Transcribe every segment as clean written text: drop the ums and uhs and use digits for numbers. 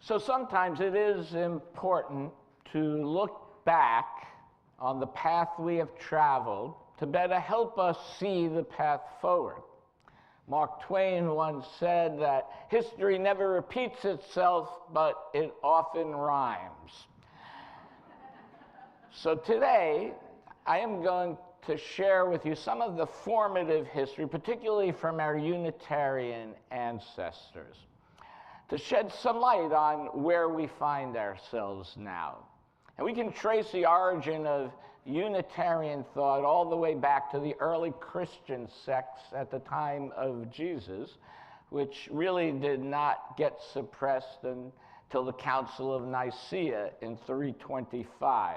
So sometimes it is important to look back on the path we have traveled to better help us see the path forward. Mark Twain once said that history never repeats itself, but it often rhymes. So today, I am going to share with you some of the formative history, particularly from our Unitarian ancestors, to shed some light on where we find ourselves now. And we can trace the origin of Unitarian thought all the way back to the early Christian sects at the time of Jesus, which really did not get suppressed until the Council of Nicaea in 325.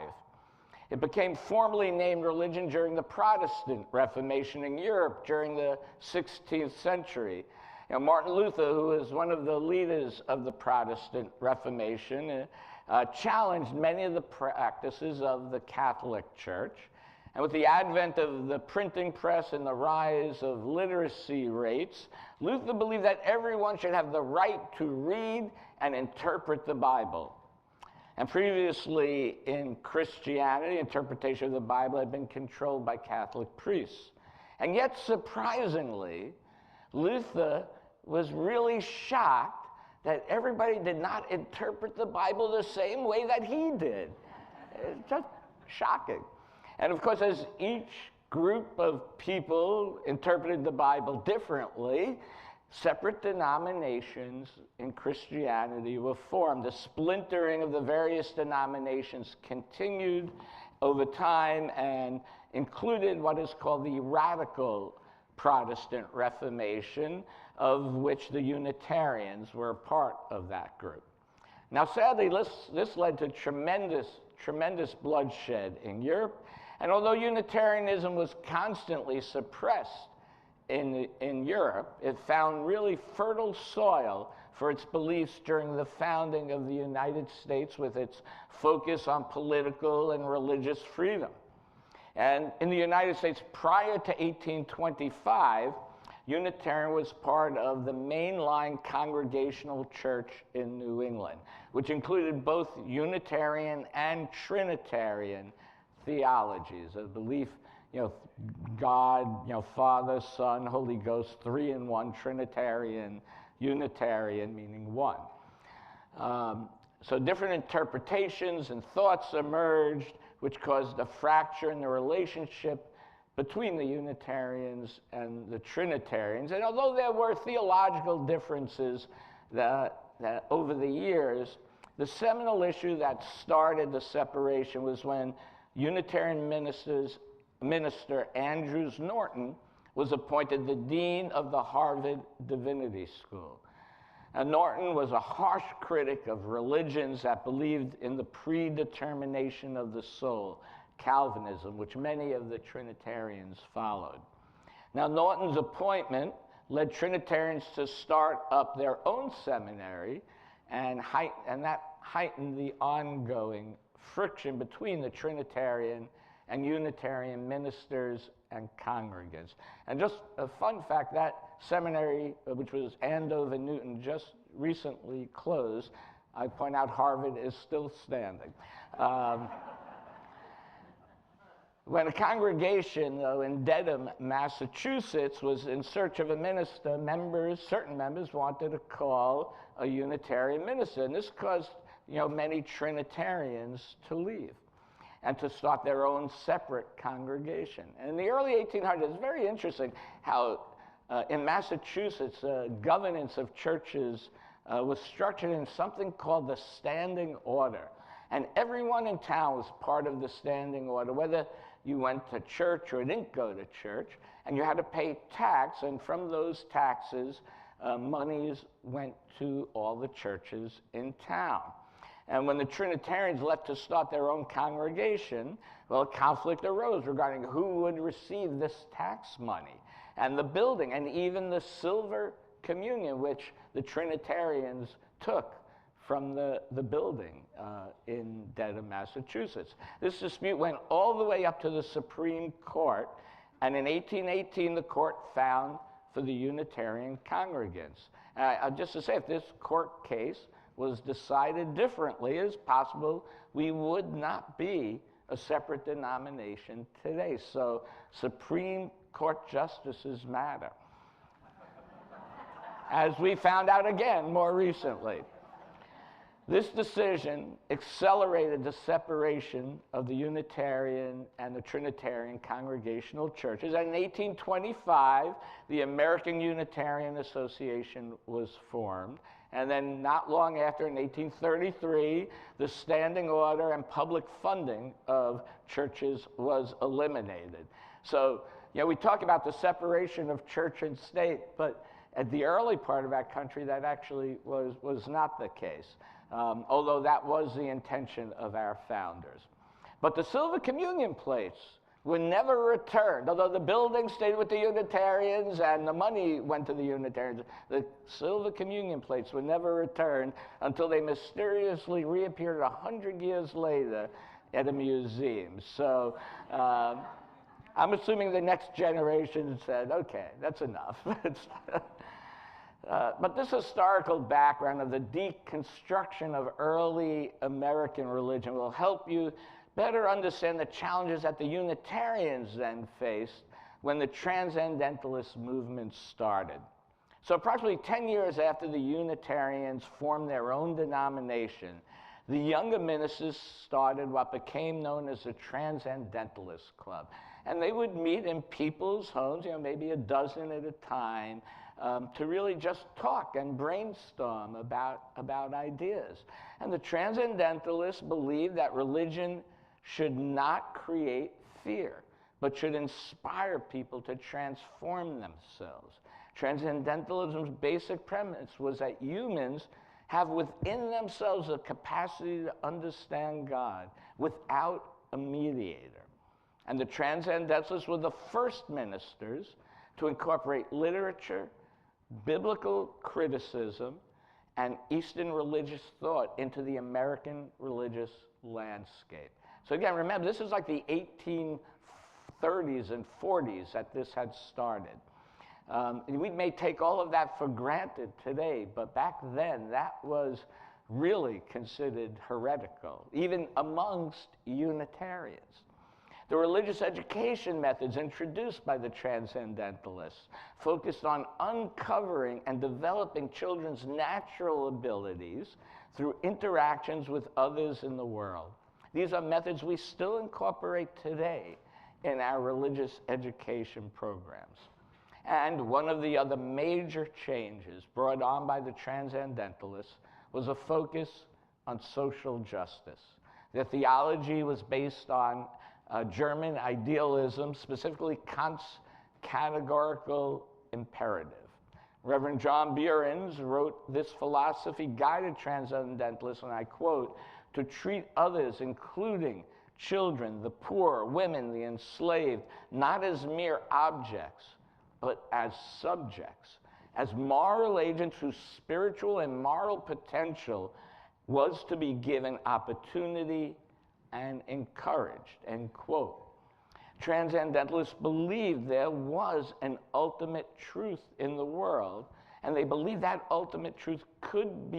It became formally named religion during the Protestant Reformation in Europe during the 16th century. Martin Luther, who was one of the leaders of the Protestant Reformation, challenged many of the practices of the Catholic Church. And with the advent of the printing press and the rise of literacy rates, Luther believed that everyone should have the right to read and interpret the Bible. And previously in Christianity, interpretation of the Bible had been controlled by Catholic priests. And yet, surprisingly, Luther was really shocked that everybody did not interpret the Bible the same way that he did. It's just shocking. And of course, as each group of people interpreted the Bible differently, separate denominations in Christianity were formed. The splintering of the various denominations continued over time and included what is called the radical Protestant Reformation, of which the Unitarians were a part of that group. Now, sadly, this led to tremendous bloodshed in Europe, and although Unitarianism was constantly suppressed in Europe, it found really fertile soil for its beliefs during the founding of the United States with its focus on political and religious freedom. And in the United States, prior to 1825, Unitarian was part of the mainline Congregational Church in New England, which included both Unitarian and Trinitarian theologies, a belief, God, Father, Son, Holy Ghost, three in one, Trinitarian, Unitarian, meaning one. So different interpretations and thoughts emerged, which caused a fracture in the relationship between the Unitarians and the Trinitarians. And although there were theological differences that over the years, the seminal issue that started the separation was when Unitarian Minister Andrews Norton was appointed the Dean of the Harvard Divinity School. And Norton was a harsh critic of religions that believed in the predetermination of the soul, Calvinism, which many of the Trinitarians followed. Now, Norton's appointment led Trinitarians to start up their own seminary, and that heightened the ongoing friction between the Trinitarian and Unitarian ministers and congregants. And just a fun fact, that seminary, which was Andover Newton, just recently closed. I point out Harvard is still standing. When a congregation, though, in Dedham, Massachusetts, was in search of a minister, certain members wanted to call a Unitarian minister, and this caused many Trinitarians to leave and to start their own separate congregation. And in the early 1800s, it's very interesting how in Massachusetts, governance of churches was structured in something called the standing order. And everyone in town was part of the standing order, whether you went to church or didn't go to church, and you had to pay tax, and from those taxes, monies went to all the churches in town. And when the Trinitarians left to start their own congregation, well, a conflict arose regarding who would receive this tax money, and the building, and even the silver communion, which the Trinitarians took from the building in Dedham, Massachusetts. This dispute went all the way up to the Supreme Court, and in 1818, the court found for the Unitarian congregants. Just to say, if this court case was decided differently, it's possible we would not be a separate denomination today. So Supreme Court justices matter, as we found out again more recently. This decision accelerated the separation of the Unitarian and the Trinitarian congregational churches. And in 1825, the American Unitarian Association was formed. And then not long after, in 1833, the standing order and public funding of churches was eliminated. So, we talk about the separation of church and state, but at the early part of our country, that actually was not the case. Although that was the intention of our founders. But the silver communion plates were never returned. Although the building stayed with the Unitarians and the money went to the Unitarians, the silver communion plates were never returned until they mysteriously reappeared 100 years later at a museum. So I'm assuming the next generation said, okay, that's enough. But this historical background of the deconstruction of early American religion will help you better understand the challenges that the Unitarians then faced when the Transcendentalist movement started. So approximately 10 years after the Unitarians formed their own denomination, the younger ministers started what became known as the Transcendentalist Club. And they would meet in people's homes, maybe a dozen at a time, to really just talk and brainstorm about ideas. And the Transcendentalists believed that religion should not create fear, but should inspire people to transform themselves. Transcendentalism's basic premise was that humans have within themselves a capacity to understand God without a mediator. And the Transcendentalists were the first ministers to incorporate literature, biblical criticism, and Eastern religious thought into the American religious landscape. So again, remember, this is like the 1830s and 40s that this had started. We may take all of that for granted today, but back then, that was really considered heretical, even amongst Unitarians. The religious education methods introduced by the Transcendentalists focused on uncovering and developing children's natural abilities through interactions with others in the world. These are methods we still incorporate today in our religious education programs. And one of the other major changes brought on by the Transcendentalists was a focus on social justice. Their theology was based on German idealism, specifically Kant's categorical imperative. Reverend John Behrens wrote, "This philosophy guided Transcendentalists," and I quote, "to treat others, including children, the poor, women, the enslaved, not as mere objects, but as subjects, as moral agents whose spiritual and moral potential was to be given opportunity and encouraged," end quote. Transcendentalists believed there was an ultimate truth in the world, and they believed that ultimate truth could not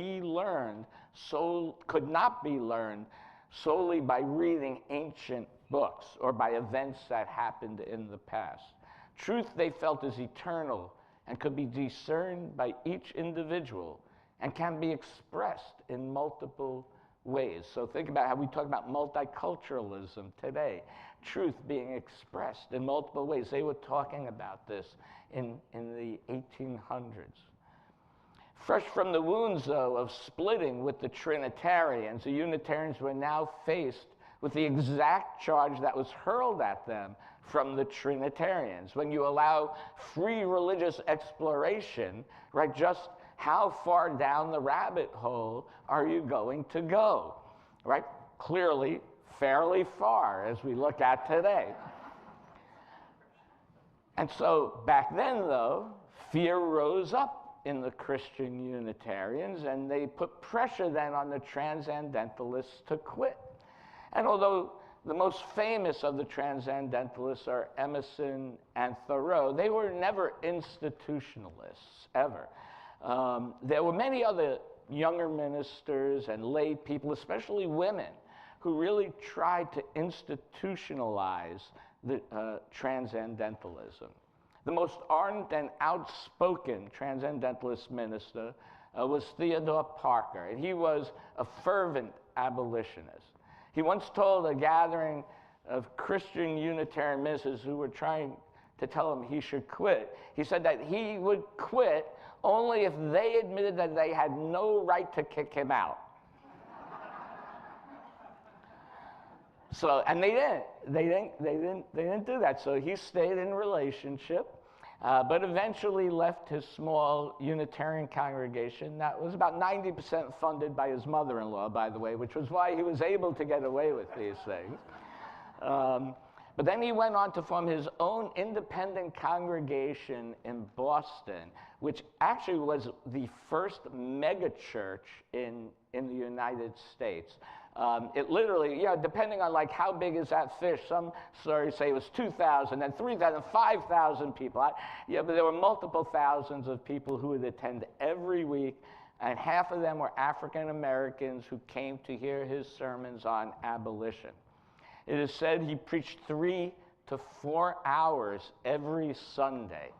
be learned solely by reading ancient books or by events that happened in the past. Truth, they felt, is eternal and could be discerned by each individual and can be expressed in multiple ways. So think about how we talk about multiculturalism today. Truth being expressed in multiple ways. They were talking about this in the 1800s. Fresh from the wounds, though, of splitting with the Trinitarians, the Unitarians were now faced with the exact charge that was hurled at them from the Trinitarians. When you allow free religious exploration, right, just how far down the rabbit hole are you going to go, right? Clearly, fairly far, as we look at today. And so back then, though, fear rose up in the Christian Unitarians, and they put pressure then on the Transcendentalists to quit. And although the most famous of the Transcendentalists are Emerson and Thoreau, they were never institutionalists, ever. There were many other younger ministers and lay people, especially women, who really tried to institutionalize the Transcendentalism. The most ardent and outspoken Transcendentalist minister was Theodore Parker, and he was a fervent abolitionist. He once told a gathering of Christian Unitarian ministers who were trying to tell him he should quit, he said that he would quit only if they admitted that they had no right to kick him out. So, and they didn't do that. So he stayed in relationship, but eventually left his small Unitarian congregation that was about 90% funded by his mother-in-law, by the way, which was why he was able to get away with these things. But then he went on to form his own independent congregation in Boston, which actually was the first megachurch in the United States. It literally, depending on like how big is that fish, some stories say it was 2,000, then 3,000, 5,000 people. But there were multiple thousands of people who would attend every week, and half of them were African Americans who came to hear his sermons on abolition. It is said he preached 3 to 4 hours every Sunday.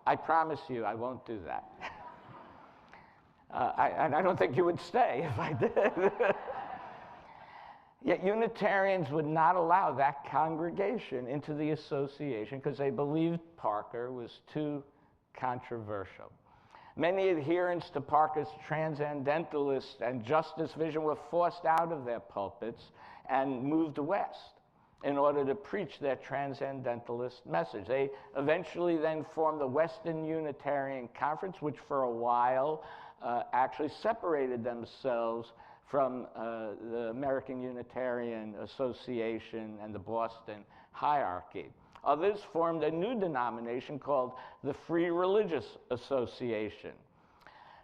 I promise you I won't do that. And I don't think you would stay if I did. Yet Unitarians would not allow that congregation into the association because they believed Parker was too controversial. Many adherents to Parker's transcendentalist and justice vision were forced out of their pulpits and moved west in order to preach their transcendentalist message. They eventually then formed the Western Unitarian Conference, which for a while actually separated themselves from the American Unitarian Association and the Boston hierarchy. Others formed a new denomination called the Free Religious Association.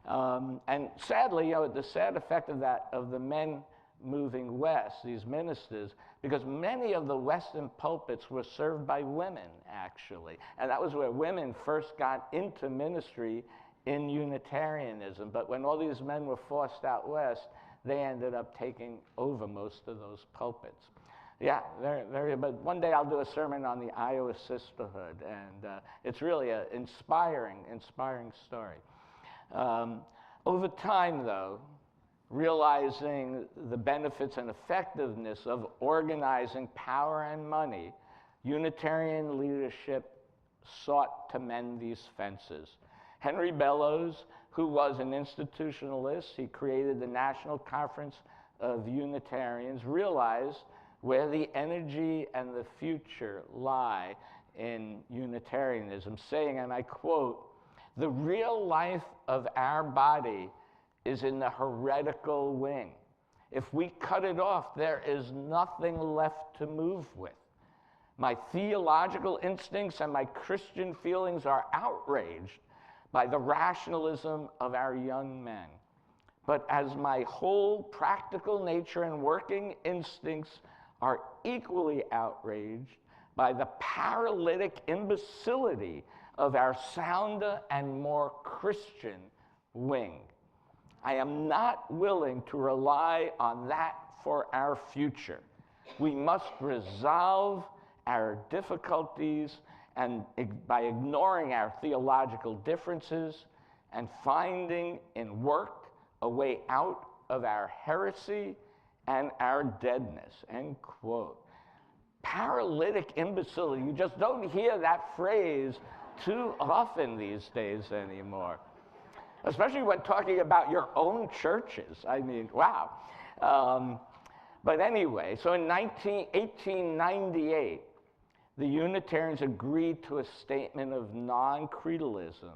And sadly, the sad effect of that, of the men moving west, these ministers, because many of the Western pulpits were served by women, actually. And that was where women first got into ministry in Unitarianism. But when all these men were forced out west, they ended up taking over most of those pulpits. Yeah, but one day I'll do a sermon on the Iowa sisterhood, and it's really an inspiring story. Over time, though, realizing the benefits and effectiveness of organizing power and money, Unitarian leadership sought to mend these fences. Henry Bellows, who was an institutionalist, he created the National Conference of Unitarians, realized where the energy and the future lie in Unitarianism, saying, and I quote, "The real life of our body is in the heretical wing. If we cut it off, there is nothing left to move with. My theological instincts and my Christian feelings are outraged by the rationalism of our young men. But as my whole practical nature and working instincts are equally outraged by the paralytic imbecility of our sounder and more Christian wing. I am not willing to rely on that for our future. We must resolve our difficulties and by ignoring our theological differences and finding in work a way out of our heresy and our deadness," end quote. Paralytic imbecility, you just don't hear that phrase too often these days anymore, especially when talking about your own churches. I mean, wow. But anyway, so in 1898, the Unitarians agreed to a statement of non-creedalism,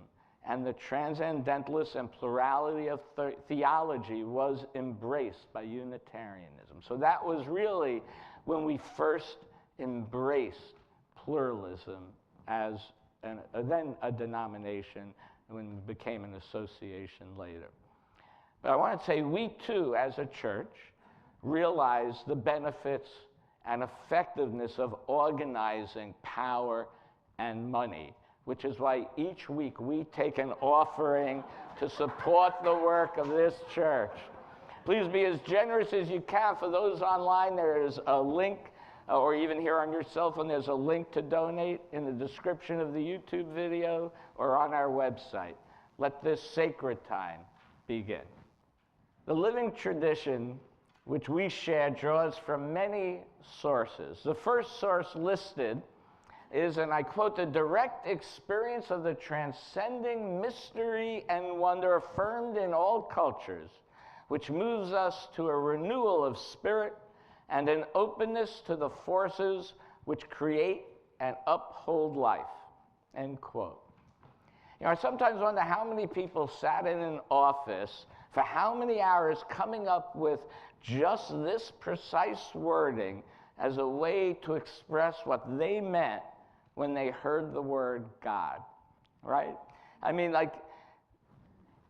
and the Transcendentalists and plurality of theology was embraced by Unitarianism. So that was really when we first embraced pluralism as then a denomination, and when it became an association later. But I want to say we too, as a church, realize the benefits and effectiveness of organizing power and money, which is why each week we take an offering to support the work of this church. Please be as generous as you can. For those online, there is a link, or even here on your cell phone, there's a link to donate in the description of the YouTube video or on our website. Let this sacred time begin. The living tradition which we share draws from many sources. The first source listed is, and I quote, the direct experience of the transcending mystery and wonder affirmed in all cultures, which moves us to a renewal of spirit and an openness to the forces which create and uphold life, end quote. You know, I sometimes wonder how many people sat in an office for how many hours coming up with just this precise wording as a way to express what they meant when they heard the word God, right? I mean, like,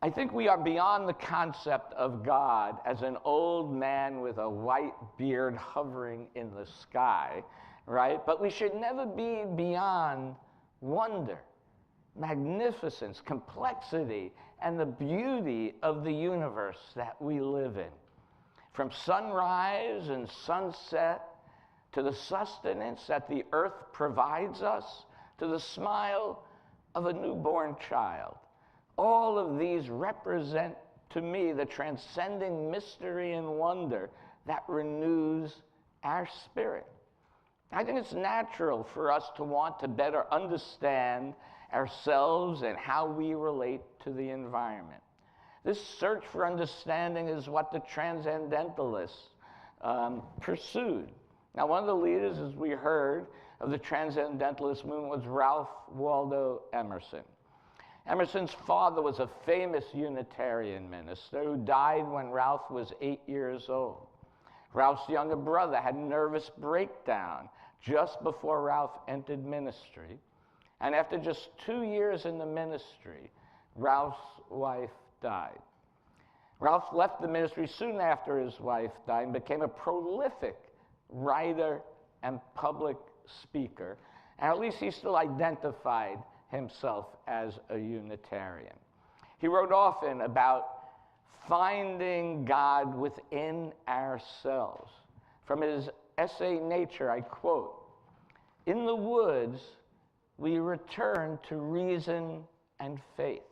I think we are beyond the concept of God as an old man with a white beard hovering in the sky, right? But we should never be beyond wonder, magnificence, complexity, and the beauty of the universe that we live in. From sunrise and sunset, to the sustenance that the earth provides us, to the smile of a newborn child. All of these represent, to me, the transcending mystery and wonder that renews our spirit. I think it's natural for us to want to better understand ourselves and how we relate to the environment. This search for understanding is what the Transcendentalists pursued. Now, one of the leaders, as we heard, of the Transcendentalist movement was Ralph Waldo Emerson. Emerson's father was a famous Unitarian minister who died when Ralph was 8 years old. Ralph's younger brother had a nervous breakdown just before Ralph entered ministry. And after just 2 years in the ministry, Ralph's wife died. Ralph left the ministry soon after his wife died and became a prolific writer and public speaker, and at least he still identified himself as a Unitarian. He wrote often about finding God within ourselves. From his essay, Nature, I quote, "In the woods, we return to reason and faith.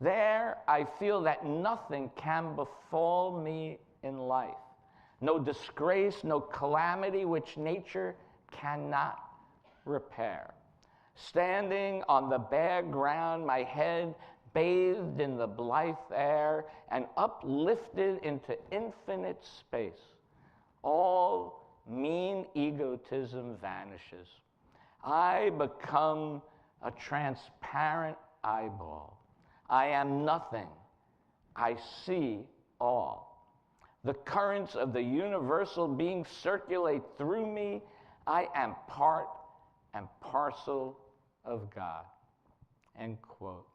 There, I feel that nothing can befall me in life. No disgrace, no calamity which nature cannot repair. Standing on the bare ground, my head bathed in the blithe air and uplifted into infinite space, all mean egotism vanishes. I become a transparent eyeball. I am nothing. I see all. The currents of the universal being circulate through me. I am part and parcel of God," end quote.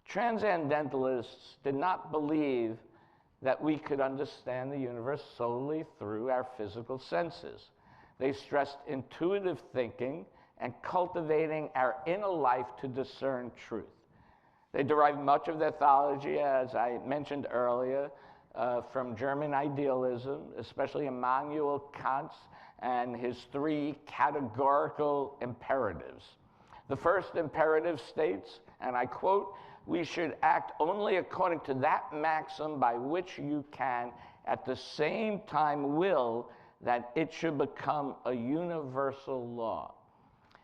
Transcendentalists did not believe that we could understand the universe solely through our physical senses. They stressed intuitive thinking and cultivating our inner life to discern truth. They derived much of their theology, as I mentioned earlier, from German idealism, especially Immanuel Kant's and his 3 categorical imperatives. The first imperative states, and I quote, "We should act only according to that maxim by which you can at the same time will that it should become a universal law."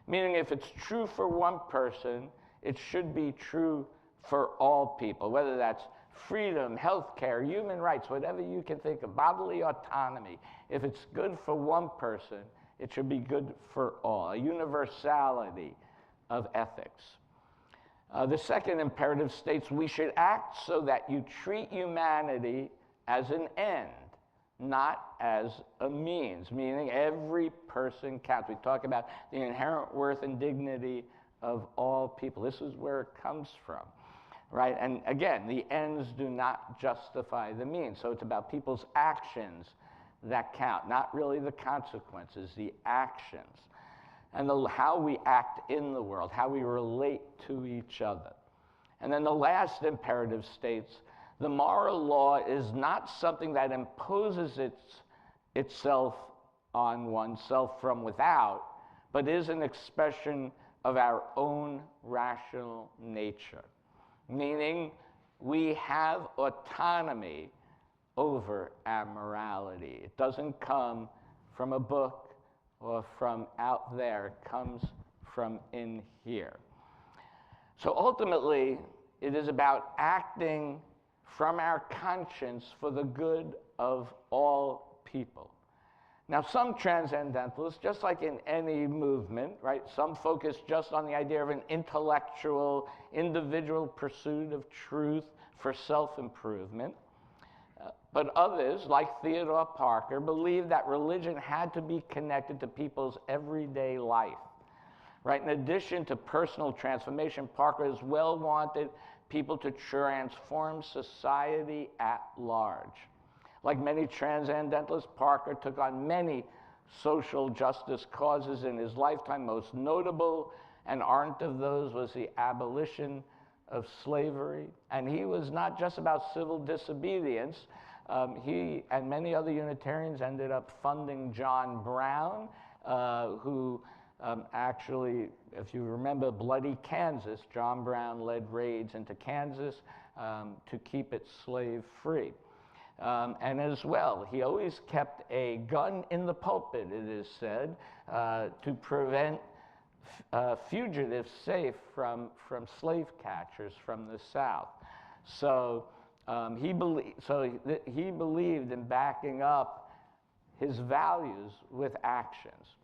Meaning, if it's true for one person, it should be true for all people, whether that's freedom, health care, human rights, whatever you can think of, bodily autonomy. If it's good for one person, it should be good for all, a universality of ethics. The second imperative states we should act so that you treat humanity as an end, not as a means, meaning every person counts. We talk about the inherent worth and dignity of all people. This is where it comes from. Right? And again, the ends do not justify the means. So it's about people's actions that count, not really the consequences, the actions. And how we act in the world, how we relate to each other. And then the last imperative states, the moral law is not something that imposes itself on oneself from without, but is an expression of our own rational nature, meaning we have autonomy over our morality. It doesn't come from a book or from out there. It comes from in here. So ultimately, it is about acting from our conscience for the good of all people. Now, some transcendentalists, just like in any movement, right, some focus just on the idea of an intellectual, individual pursuit of truth for self-improvement. But others, like Theodore Parker, believe that religion had to be connected to people's everyday life. Right? In addition to personal transformation, Parker as well wanted people to transform society at large. Like many transcendentalists, Parker took on many social justice causes in his lifetime. Most notable and ardent of those was the abolition of slavery. And he was not just about civil disobedience. He and many other Unitarians ended up funding John Brown, who actually, if you remember Bloody Kansas, John Brown led raids into Kansas to keep it slave-free. And as well, he always kept a gun in the pulpit, it is said, to prevent fugitives safe from slave catchers from the South. So he believed in backing up his values with actions.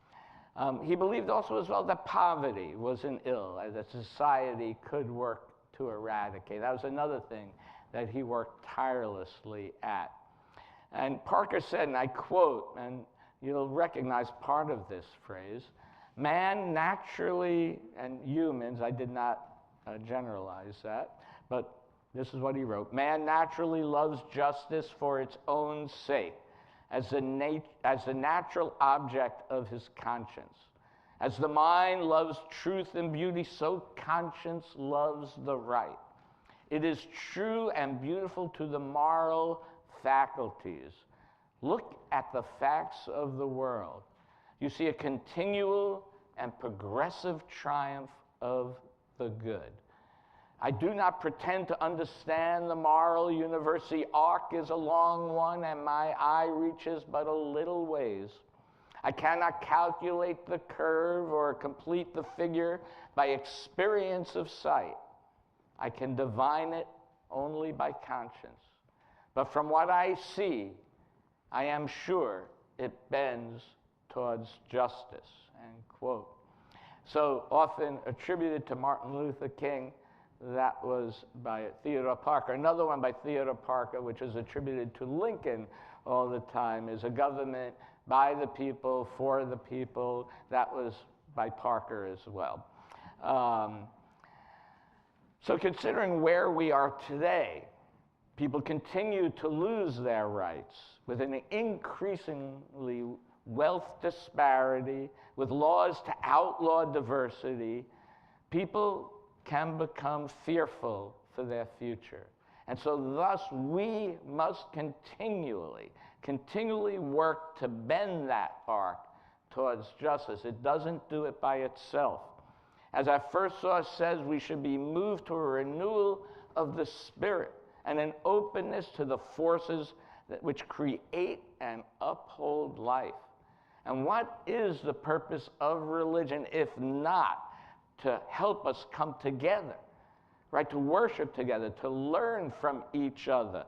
He believed also as well that poverty was an ill that society could work to eradicate. That was another thing that he worked tirelessly at. And Parker said, and I quote, and you'll recognize part of this phrase, man naturally, and humans, I did not generalize that, but this is what he wrote, man naturally loves justice for its own sake, as the natural object of his conscience. As the mind loves truth and beauty, so conscience loves the right. It is true and beautiful to the moral faculties. Look at the facts of the world. You see a continual and progressive triumph of the good. I do not pretend to understand the moral universe. The arc is a long one, and my eye reaches but a little ways. I cannot calculate the curve or complete the figure by experience of sight. I can divine it only by conscience. But from what I see, I am sure it bends towards justice, end quote. So often attributed to Martin Luther King, that was by Theodore Parker. Another one by Theodore Parker, which is attributed to Lincoln all the time, is a government by the people, for the people. That was by Parker as well. So considering where we are today, people continue to lose their rights with an increasingly wealth disparity, with laws to outlaw diversity. People can become fearful for their future. And so thus we must continually work to bend that arc towards justice. It doesn't do it by itself. As our first source says, we should be moved to a renewal of the spirit and an openness to the forces which create and uphold life. And what is the purpose of religion if not to help us come together, right? To worship together, to learn from each other,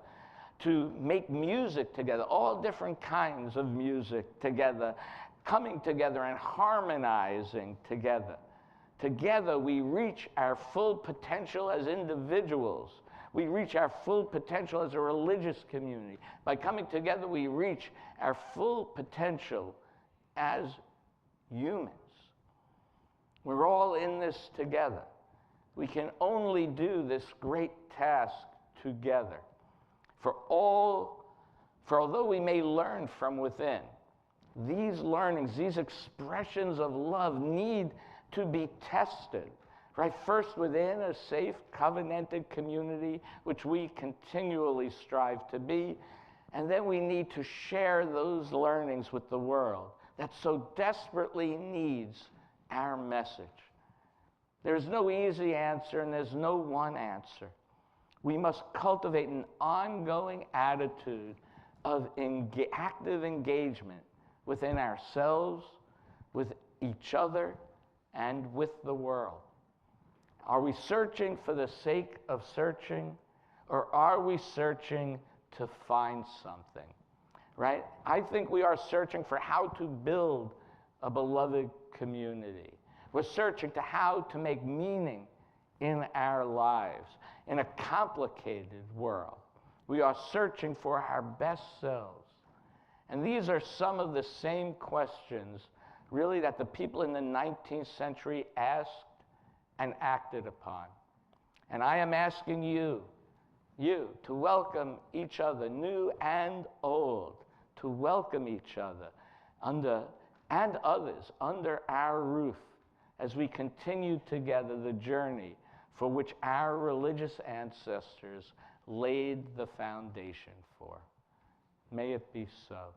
to make music together, all different kinds of music together, coming together and harmonizing together. Together we reach our full potential as individuals. We reach our full potential as a religious community. By coming together, we reach our full potential as humans. We're all in this together. We can only do this great task together. For although we may learn from within, these learnings, these expressions of love need to be tested, right? First within a safe, covenanted community, which we continually strive to be, and then we need to share those learnings with the world that so desperately needs our message. There's no easy answer, and there's no one answer. We must cultivate an ongoing attitude of active engagement within ourselves, with each other, and with the world. Are we searching for the sake of searching, or are we searching to find something, right? I think we are searching for how to build a beloved community. We're searching to how to make meaning in our lives in a complicated world. We are searching for our best selves. And these are some of the same questions, really, that the people in the 19th century asked and acted upon. And I am asking you to welcome each other, new and old, to welcome each other and others under our roof as we continue together the journey for which our religious ancestors laid the foundation for. May it be so.